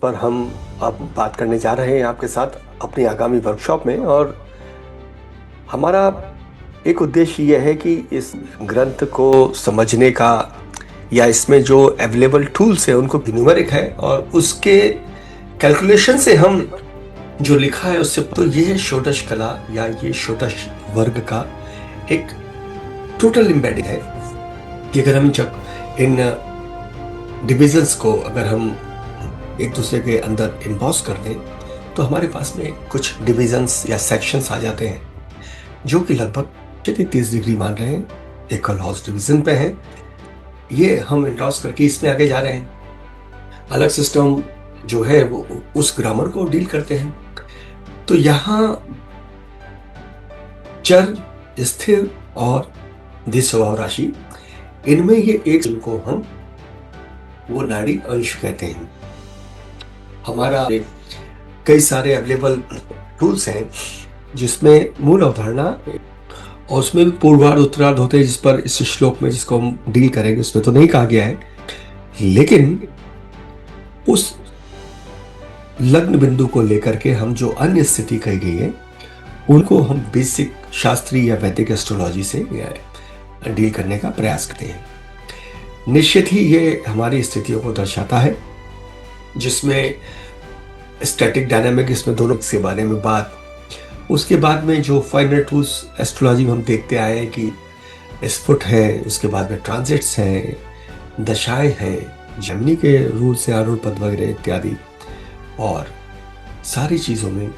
पर हम अब बात करने जा रहे हैं आपके साथ अपनी आगामी वर्कशॉप में। और हमारा एक उद्देश्य यह है कि इस ग्रंथ को समझने का या इसमें जो अवेलेबल टूल्स है उनको न्यूमेरिक है और उसके कैलकुलेशन से हम जो लिखा है उससे, तो ये है षोडश कला या ये षोडश वर्ग का एक टोटल एम्बेडिंग है कि अगर हम जब इन डिविजन्स को अगर हम एक दूसरे के अंदर इम्बॉस कर दें तो हमारे पास में कुछ डिविजन्स या सेक्शंस आ जाते हैं जो कि लगभग 30 डिग्री मान रहे हैं, इक्वल हाउस डिवीजन पे है। ये हम इन्डॉस करके इसमें आगे जा रहे हैं। अलग सिस्टम जो है वो उस ग्रामर को डील करते हैं। तो यहाँ चर, स्थिर और द्विस्वभाव राशि, इनमें ये एक को हम वो नाड़ी अंश कहते हैं। हमारा कई सारे अवेलेबल टूल्स हैं जिसमें मूल अवधारणा और उसमें भी पूर्वार्ध उत्तरार्ध होते हैं, जिस पर इस श्लोक में जिसको हम डील करेंगे उसमें तो नहीं कहा गया है, लेकिन उस लग्न बिंदु को लेकर के हम जो अन्य स्थिति कही गई है उनको हम बेसिक शास्त्रीय या वैदिक एस्ट्रोलॉजी से डील करने का प्रयास करते हैं। निश्चित ही ये हमारी स्थितियों को दर्शाता है, जिसमें स्टैटिक डायनामिक, इसमें दोनों के बारे में बात। उसके बाद में जो फाइनल टूल्स एस्ट्रोलॉजी में हम देखते आए हैं कि स्फुट है, उसके बाद में ट्रांजिट्स हैं, दशाएं हैं, जमनी के रूल से आरूढ़ पद वगैरह इत्यादि। और सारी चीजों में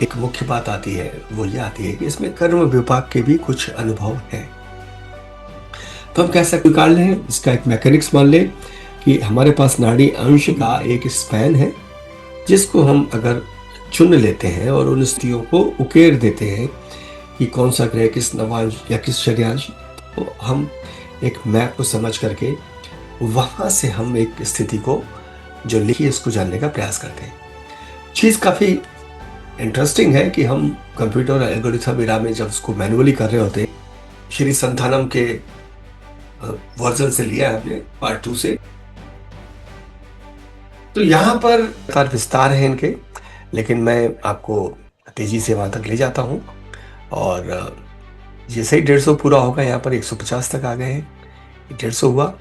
एक मुख्य बात आती है, वो ये आती है कि इसमें कर्म विभाग के भी कुछ अनुभव है। तो हम कैसे निकाल लें इसका एक मैकेनिक्स मान लें कि हमारे पास नाड़ी अंश का एक स्पैन है जिसको हम अगर चुन लेते हैं और उन स्थितियों को उकेर देते हैं कि कौन सा ग्रह किस नवांश या किस शर्यांश, तो हम एक मैप को समझ करके वहां से हम एक स्थिति को जो लिखी है इसको जानने का प्रयास करते हैं। चीज काफी इंटरेस्टिंग है कि हम कंप्यूटर एल्गोरिथम एरा में जब उसको मैनुअली कर रहे होते हैं, श्री संतानम के वर्जन से लिया है हमने पार्ट 2 से, तो यहाँ पर विस्तार है इनके, लेकिन मैं आपको तेजी से वहां तक ले जाता हूँ। और जैसे ही 150 पूरा होगा, यहाँ पर 150 तक आ गए हैं, 150 हुआ,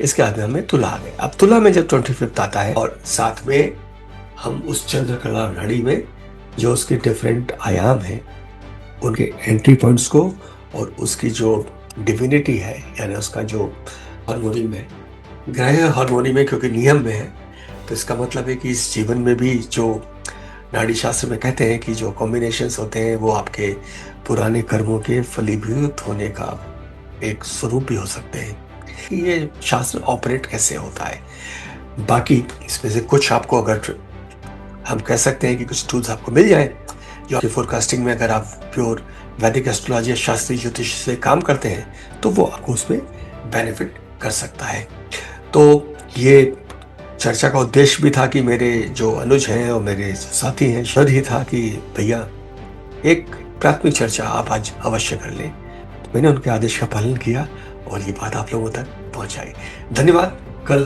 इसके बाद में हमें तुला आ गए। अब तुला में जब 25 आता है और साथ में हम उस चंद्रकला नाड़ी में जो उसके डिफरेंट आयाम हैं उनके एंट्री पॉइंट्स को और उसकी जो डिविनिटी है, यानी उसका जो हार्मोनी में ग्रह हार्मोनी में क्योंकि नियम में है, तो इसका मतलब है कि इस जीवन में भी जो नाड़ी शास्त्र में कहते हैं कि जो कॉम्बिनेशंस होते हैं वो आपके पुराने कर्मों के फलीभूत होने का एक स्वरूप भी हो सकते हैं। ये शास्त्र ऑपरेट कैसे होता है, बाकी इसमें से कुछ आपको अगर हम कह सकते हैं कि कुछ टूल्स आपको मिल जाए जो आपकी फोरकास्टिंग में, अगर आप प्योर वैदिक एस्ट्रोलॉजी या शास्त्रीय ज्योतिष से काम करते हैं तो वो आपको उसमें बेनिफिट कर सकता है। तो ये चर्चा का उद्देश्य भी था कि मेरे जो अनुज हैं और मेरे साथी हैं, शर ही था कि भैया एक प्राथमिक चर्चा आप आज अवश्य कर लें। तो मैंने उनके आदेश का पालन किया और ये बात आप लोगों तक पहुंचाई। धन्यवाद। कल